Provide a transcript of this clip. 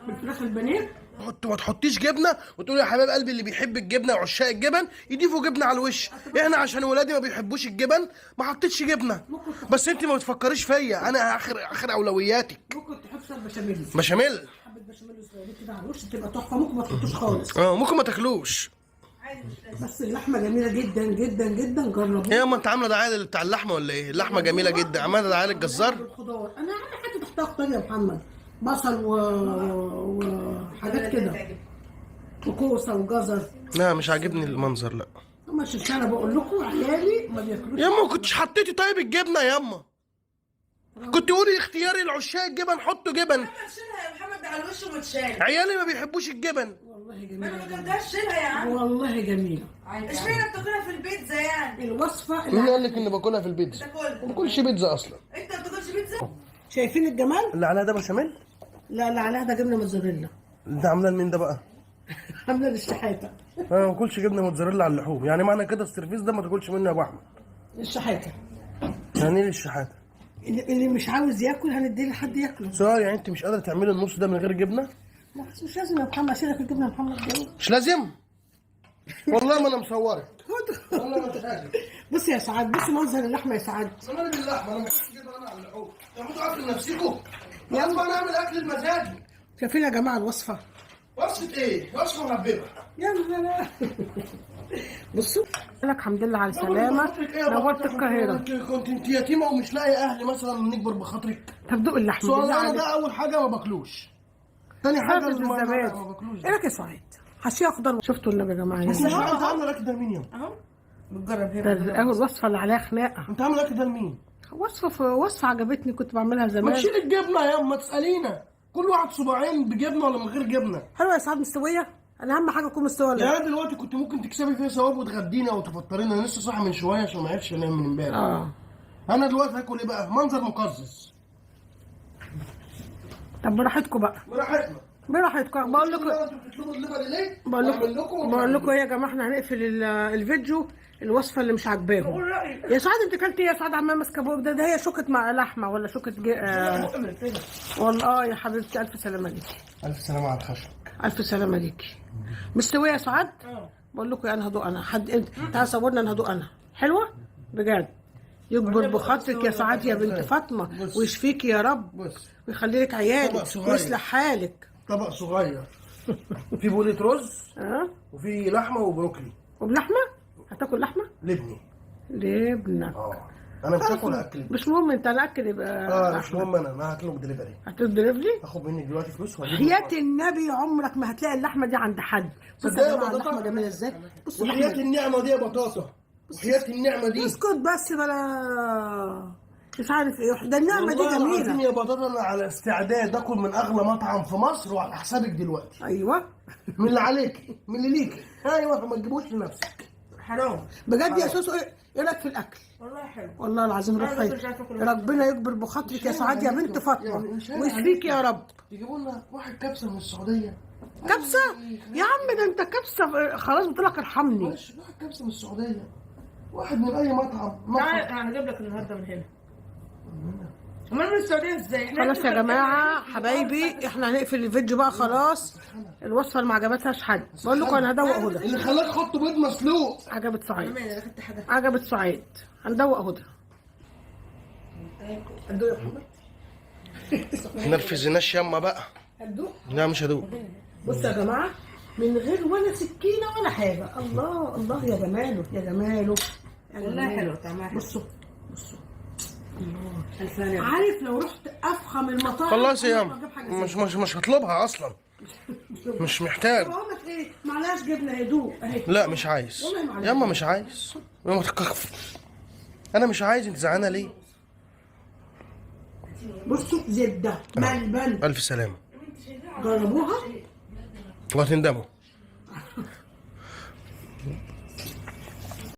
بالفراخ البانيه. ما تحطيش جبنه وتقولي يا حبايب قلبي اللي بيحب الجبنه وعشاق الجبن يضيفوا جبنه على الوش. احنا عشان ولادي ما بيحبوش الجبن ما حطيتش جبنه. بس انت ما بتفكريش فيا، انا اخر اولوياتك. ممكن تحط شويه بشاميل. بشاميل؟ حبه بشاميل صغيرين كده على الوش تبقى تحفه. ممكن ما تحطوش خالص. ممكن ما تاكلوش. بس اللحمه جميله جدا جدا جدا، جربوها. ايه ما انت عامله دعايه بتاع اللحمه ولا ايه؟ اللحمه جميله جدا، عامله دعايه للجزار. بالخضار انا عامله حاجه تحتها خضار يا محمد، بصل وحاجات كده وكوسه وجزر. لا مش عاجبني المنظر، لا. مش انا بقول لكم عيالي ما بياكلوش. ياما ما كنتش حطيتي طيب الجبنه ياما؟ كنت قولي اختياري العشاق الجبن حطوا جبن. شيلها يا محمد على الوش ومتشال. عيالي ما بيحبوش الجبن. والله ما جميله. انا ما اكلتهاش، شيلها يا عم. والله جميله. اشمعنى بتاكلها في البيتزا يعني؟ الوصفه مين قال لك اني باكلها في البيتزا؟ بتاكلها. ما باكلش بيتزا اصلا. انت ما بتاكلش بيتزا؟ شايفين الجمال؟ اللي عليها ده بشاميل؟ لا اللي عليها ده جبنه موتزاريلا. انت عاملاه لمين ده بقى؟ عامله للشحاته. انا ما باكلش جبنه موتزاريلا على اللحوم، يعني معنى كده السيرفيس ده ما تاكلش منه يا ابو احمد. الشحاته. يعني ايه الشحاته؟ اللي مش عاوز ياكل هنديه لحد ياكله. سؤال، يعني انت مش قادره تعملي النص ده من غير جبنه؟ لا بس مش لازم يا محمد، اشيلك الجبنه يا محمد جميل. مش لازم؟ والله ما انا مصورك. والله مش قادر. بص يا سعاد، بص منظر اللحمه يا سعاد. انا باللحمه، انا ما بحبش جبنه انا على اللحوم. تعملوا اكل لنفسكم. يلا انا اعمل اكل بمزاجي. شايفين يا جماعه الوصفه؟ وصفه ايه؟ وصفه مهببه. يلا لا. بصوا لك الحمد لله على السلامه، نورت القاهره. كنت انت يتيمه ومش لاقي اهلي مثلا نكبر بخاطرك؟ طب دوق اللحمه سؤال بالله انا عليك. ده اول حاجه ما باكلوش. تاني حاجه حافظ ما الزبادي. باكلوش. ايه رايك يا سعيد؟ حشيه خضار. شفتوا النبي يا جماعه؟ بس مش عارف انت عامله الاكل ده لمين يوم؟ اهو بتجرب ده هنا. اول وصفه اللي عليها خناقه. انت عامله الاكل ده لمين؟ وصفه عجبتني كنت بعملها ما زمان. تشيل الجبنه يا ما تسالينا. كل واحد صباعين بجبنه ولا من غير جبنه؟ حلوه يا سعاد، مستويه. انا اهم حاجه تكون مستويه. يعني دلوقتي كنت ممكن تكسبي فيها ثواب وتغدينا وتفطرينا. انا لسه صاحي من شويه عشان ما عرفش انام من امبارح. انا دلوقتي هاكل ايه بقى؟ منظر مقزز. طب براحتكم بقى. براحتنا. براحتكم. بقول لكم انتوا بتطلبوا اللبن ليه؟ بقول لكم ايه يا جماعه، احنا هنقفل الفيديو. الوصفه اللي مش عاجباهم. قول رايك. يا سعاد انت كلت ايه يا سعاد؟ عمال ماسكه بوق ده هي شوكه مع لحمه ولا شوكه والله يا حبيبتي الف سلامه ليكي. الف سلامه على الخشب. الف سلامه ليكي. مستويه يا سعاد؟ بقول لكم انا هدوق انا. حد انت تعالى صورنا انا هدوق انا. حلوه بجد. يكبر بخاطرك يا سعاد يا بنت فاطمه ويشفيكي يا رب. بص ويخلي لك عيالك ويصلح حالك. طبق صغير في بولة رز وفي لحمه وبروكلي. وبلحمه؟ هتاكل لحمه؟ لبني. لابنك. انا مش هاكل اكل. مش مهم انت الاكل يبقى مش مهم. انا هطلب دليفري. هتطلب دليفري؟ هاخد منك دلوقتي فلوس حياة النبي عمرك ما هتلاقي اللحمه دي عند حد. بص يا جماعه اللحمه جميله ازاي. بص وحياة النعمه دي يا بطاطا. وحياة النعمه دي. اسكت بس بلا مش عارف ايه ده. النعمه دي والله العظيم جميله يا بطاطا انا على استعداد اكل من اغلى مطعم في مصر وعلى حسابك دلوقتي. ايوه من اللي عليكي من اللي ليكي. ايوه ما تجيبوش لنفسك. حرام بجد يا سوسو. ايه رايك في الاكل؟ والله حلو. والله العظيم روح ربنا يكبر بخاطرك يا سعاد يا بنت فاطمه ويشفيكي يا رب. تجيبوا لنا واحد كبسه من السعوديه. كبسه يا عم؟ ده انت كبسه خلاص بتقولك ارحمني. واحد كبسه من السعوديه. واحد من اي مطعم. تعالى هجيب لك النهارده من هنا. امال من السعوديه ازاي؟ خلاص يا جماعه حبايبي احنا هنقفل الفيديو بقى خلاص. الوصفه اللي ما عجبتهاش حد. بقول لكم انا هدوق هدى. اللي خلاك تحط بيض مسلوق. عجبت سعيد. انا خدت حاجه. عجبت سعيد. هندوق هدى. هتدوق يا محمد؟ نرفزناش ياما بقى. هتدوق؟ لا مش هدوق. بصوا يا جماعه من غير ولا سكينه ولا حاجه. الله الله يا جماله يا جماله. والله حلو طعمها حلو. بصوا الفانيلا. عارف لو رحت افخم المطاعم خلاص يا ياما مش هطلبها اصلا. مش محتاج. بقول لك ايه معلهاش جبنه هدوء اهي. لا مش عايز ياما مش عايز. انا مش عايز. انت زعلانه ليه؟ بصوا زبده ملبن. الف سلامه. جربوها وهتندموا.